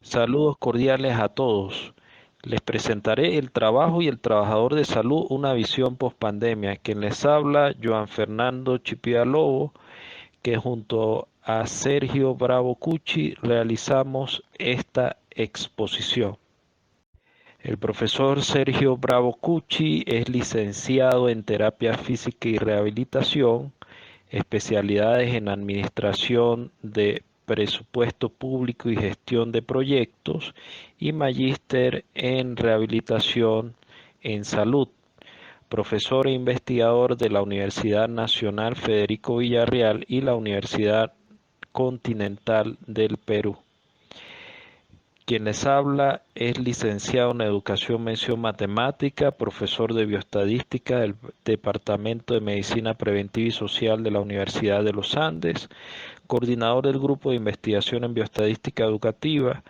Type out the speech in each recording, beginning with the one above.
Saludos cordiales a todos. Les presentaré el trabajo y el trabajador de salud, una visión post-pandemia. Quien les habla, Joan Fernando Chipía Lobo, que junto a Sergio Bravo Cucci realizamos esta exposición. El profesor Sergio Bravo Cucci es licenciado en terapia física y rehabilitación, especialidades en administración de presupuesto público y gestión de proyectos y magíster en rehabilitación en salud. Profesor e investigador de la Universidad Nacional Federico Villarreal y la Universidad Continental del Perú. Quien les habla es licenciado en Educación Mención Matemática, profesor de Bioestadística del Departamento de Medicina Preventiva y Social de la Universidad de los Andes, coordinador del Grupo de Investigación en Bioestadística Educativa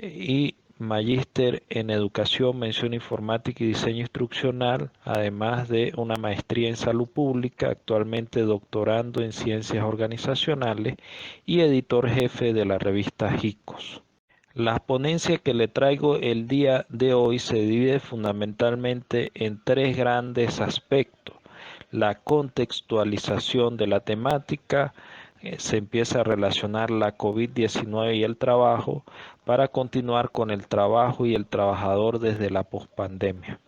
y magíster en Educación, Mención Informática y Diseño Instruccional, además de una maestría en Salud Pública, actualmente doctorando en Ciencias Organizacionales y editor jefe de la revista JICOS. La ponencia que le traigo el día de hoy se divide fundamentalmente en tres grandes aspectos. La contextualización de la temática, se empieza a relacionar la COVID-19 y el trabajo para continuar con el trabajo y el trabajador desde la pospandemia.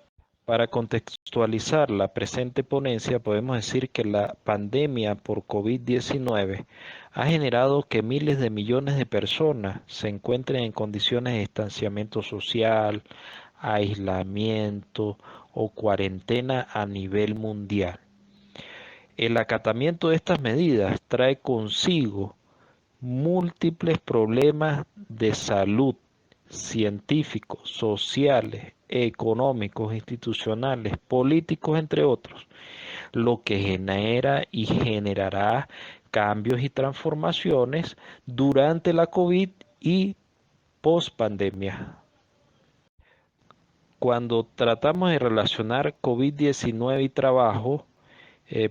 Para contextualizar la presente ponencia, podemos decir que la pandemia por COVID-19 ha generado que miles de millones de personas se encuentren en condiciones de distanciamiento social, aislamiento o cuarentena a nivel mundial. El acatamiento de estas medidas trae consigo múltiples problemas de salud, científicos, sociales, económicos, institucionales, políticos, entre otros, lo que genera y generará cambios y transformaciones durante la COVID y post pandemia. Cuando tratamos de relacionar COVID-19 y trabajo,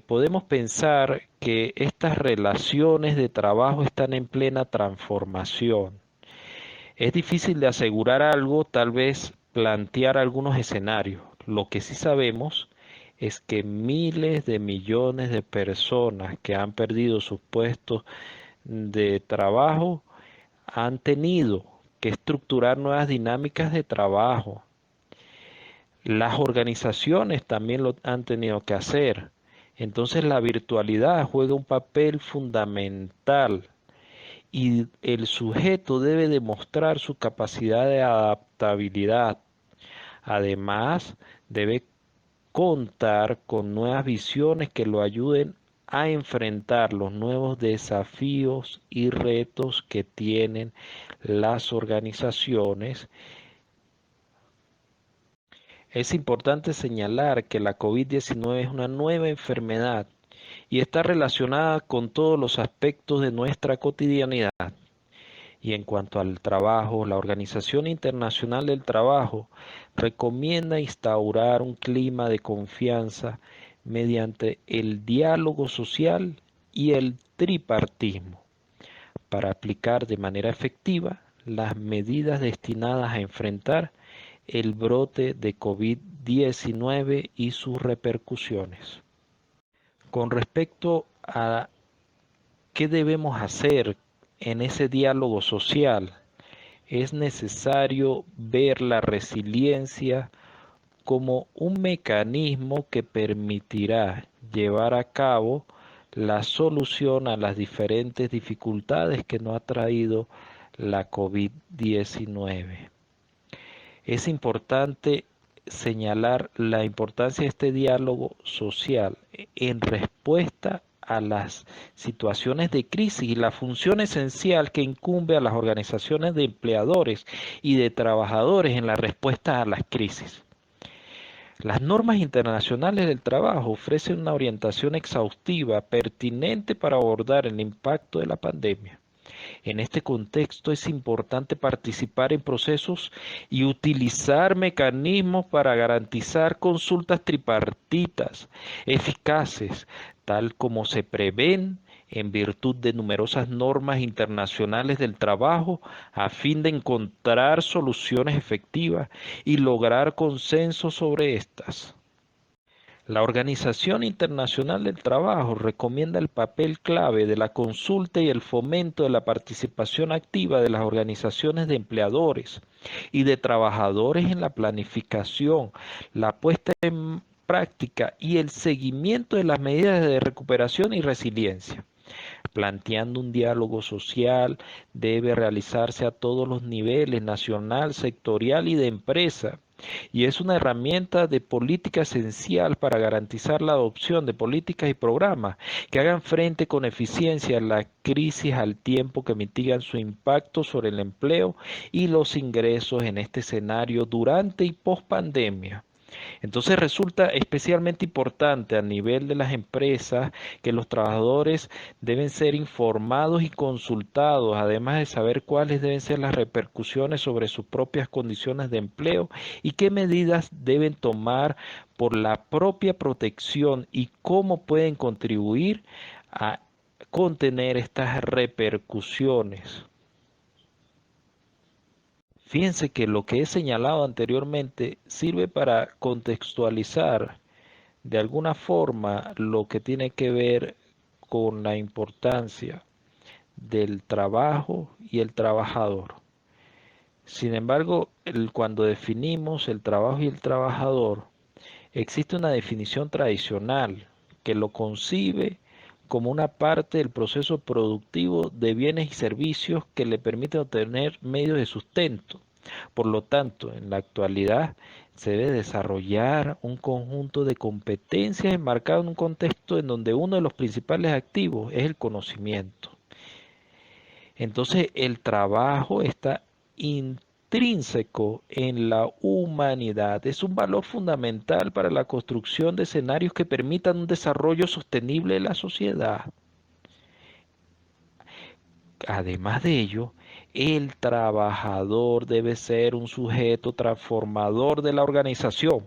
podemos pensar que estas relaciones de trabajo están en plena transformación. Es difícil de asegurar algo, tal vez plantear algunos escenarios. Lo que sí sabemos es que miles de millones de personas que han perdido sus puestos de trabajo han tenido que estructurar nuevas dinámicas de trabajo. Las organizaciones también lo han tenido que hacer. Entonces la virtualidad juega un papel fundamental y el sujeto debe demostrar su capacidad de adaptabilidad. Además, debe contar con nuevas visiones que lo ayuden a enfrentar los nuevos desafíos y retos que tienen las organizaciones. Es importante señalar que la COVID-19 es una nueva enfermedad y está relacionada con todos los aspectos de nuestra cotidianidad. Y en cuanto al trabajo, la Organización Internacional del Trabajo recomienda instaurar un clima de confianza mediante el diálogo social y el tripartismo para aplicar de manera efectiva las medidas destinadas a enfrentar el brote de COVID-19 y sus repercusiones. Con respecto a qué debemos hacer en ese diálogo social, es necesario ver la resiliencia como un mecanismo que permitirá llevar a cabo la solución a las diferentes dificultades que nos ha traído la COVID-19. Es importante señalar la importancia de este diálogo social en respuesta a las situaciones de crisis y la función esencial que incumbe a las organizaciones de empleadores y de trabajadores en la respuesta a las crisis. Las normas internacionales del trabajo ofrecen una orientación exhaustiva pertinente para abordar el impacto de la pandemia. En este contexto es importante participar en procesos y utilizar mecanismos para garantizar consultas tripartitas eficaces, tal como se prevén en virtud de numerosas normas internacionales del trabajo a fin de encontrar soluciones efectivas y lograr consenso sobre estas. La Organización Internacional del Trabajo recomienda el papel clave de la consulta y el fomento de la participación activa de las organizaciones de empleadores y de trabajadores en la planificación, la puesta en práctica y el seguimiento de las medidas de recuperación y resiliencia. Planteando un diálogo social debe realizarse a todos los niveles, nacional, sectorial y de empresa, y es una herramienta de política esencial para garantizar la adopción de políticas y programas que hagan frente con eficiencia a la crisis al tiempo que mitigan su impacto sobre el empleo y los ingresos en este escenario durante y post pandemia. Entonces resulta especialmente importante a nivel de las empresas que los trabajadores deben ser informados y consultados, además de saber cuáles deben ser las repercusiones sobre sus propias condiciones de empleo y qué medidas deben tomar por la propia protección y cómo pueden contribuir a contener estas repercusiones. Fíjense que lo que he señalado anteriormente sirve para contextualizar de alguna forma lo que tiene que ver con la importancia del trabajo y el trabajador. Sin embargo, cuando definimos el trabajo y el trabajador, existe una definición tradicional que lo concibe como una parte del proceso productivo de bienes y servicios que le permite obtener medios de sustento. Por lo tanto, en la actualidad se debe desarrollar un conjunto de competencias enmarcado en un contexto en donde uno de los principales activos es el conocimiento. Entonces, el trabajo está intrínseco en la humanidad. Es un valor fundamental para la construcción de escenarios que permitan un desarrollo sostenible de la sociedad. Además de ello, el trabajador debe ser un sujeto transformador de la organización.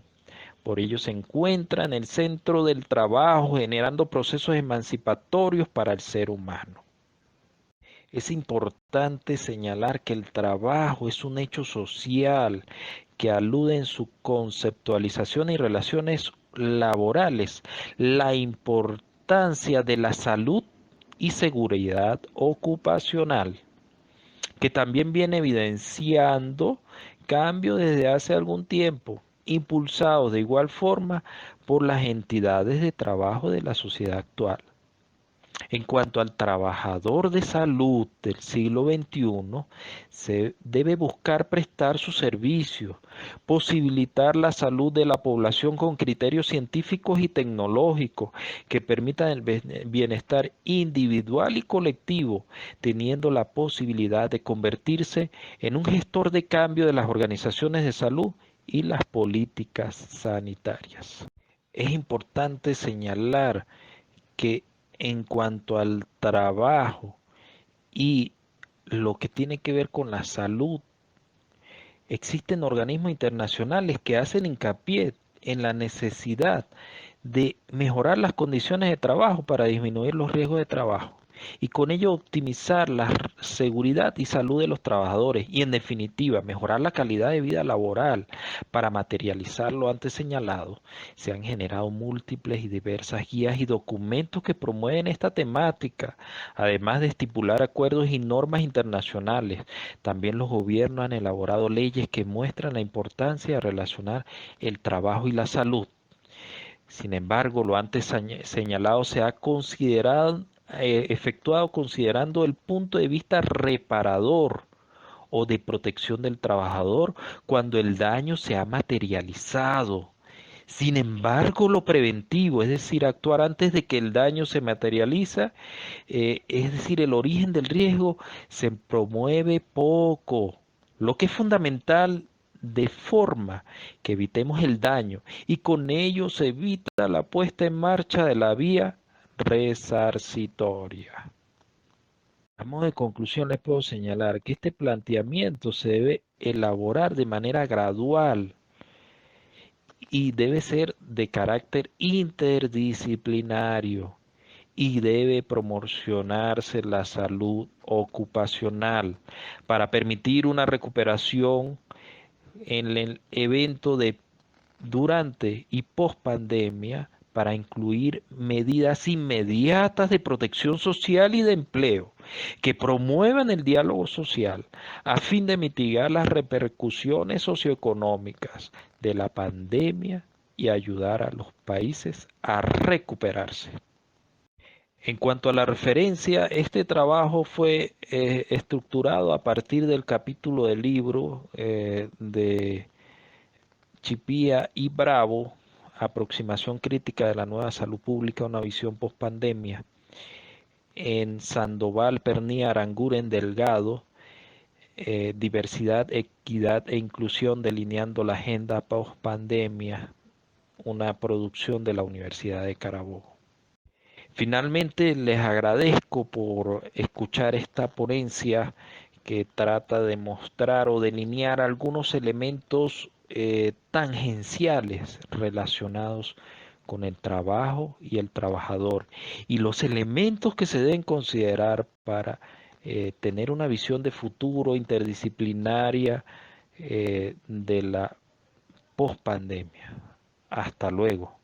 Por ello se encuentra en el centro del trabajo, generando procesos emancipatorios para el ser humano. Es importante señalar que el trabajo es un hecho social que alude en su conceptualización y relaciones laborales la importancia de la salud y seguridad ocupacional, que también viene evidenciando cambios desde hace algún tiempo, impulsados de igual forma por las entidades de trabajo de la sociedad actual. En cuanto al trabajador de salud del siglo XXI, se debe buscar prestar sus servicios, posibilitar la salud de la población con criterios científicos y tecnológicos que permitan el bienestar individual y colectivo, teniendo la posibilidad de convertirse en un gestor de cambio de las organizaciones de salud y las políticas sanitarias. Es importante señalar que en cuanto al trabajo y lo que tiene que ver con la salud, existen organismos internacionales que hacen hincapié en la necesidad de mejorar las condiciones de trabajo para disminuir los riesgos de trabajo y con ello optimizar la seguridad y salud de los trabajadores y en definitiva mejorar la calidad de vida laboral. Para materializar lo antes señalado, se han generado múltiples y diversas guías y documentos que promueven esta temática, además de estipular acuerdos y normas internacionales. También los gobiernos han elaborado leyes que muestran la importancia de relacionar el trabajo y la salud. Sin embargo, lo antes señalado se ha efectuado considerando el punto de vista reparador o de protección del trabajador cuando el daño se ha materializado. Sin embargo, lo preventivo, es decir, actuar antes de que el daño se materializa, es decir, el origen del riesgo, se promueve poco. Lo que es fundamental de forma que evitemos el daño y con ello se evita la puesta en marcha de la vía resarcitoria. A modo de conclusión les puedo señalar que este planteamiento se debe elaborar de manera gradual y debe ser de carácter interdisciplinario y debe promocionarse la salud ocupacional para permitir una recuperación en el evento de durante y post pandemia para incluir medidas inmediatas de protección social y de empleo que promuevan el diálogo social a fin de mitigar las repercusiones socioeconómicas de la pandemia y ayudar a los países a recuperarse. En cuanto a la referencia, este trabajo fue estructurado a partir del capítulo del libro de Chipía y Bravo, Aproximación crítica de la nueva salud pública, una visión post-pandemia, en Sandoval, Pernía, Aranguren, Delgado, Diversidad, Equidad e Inclusión, delineando la agenda post-pandemia, una producción de la Universidad de Carabobo. Finalmente, les agradezco por escuchar esta ponencia que trata de mostrar o delinear algunos elementos tangenciales relacionados con el trabajo y el trabajador y los elementos que se deben considerar para tener una visión de futuro interdisciplinaria de la pospandemia. Hasta luego.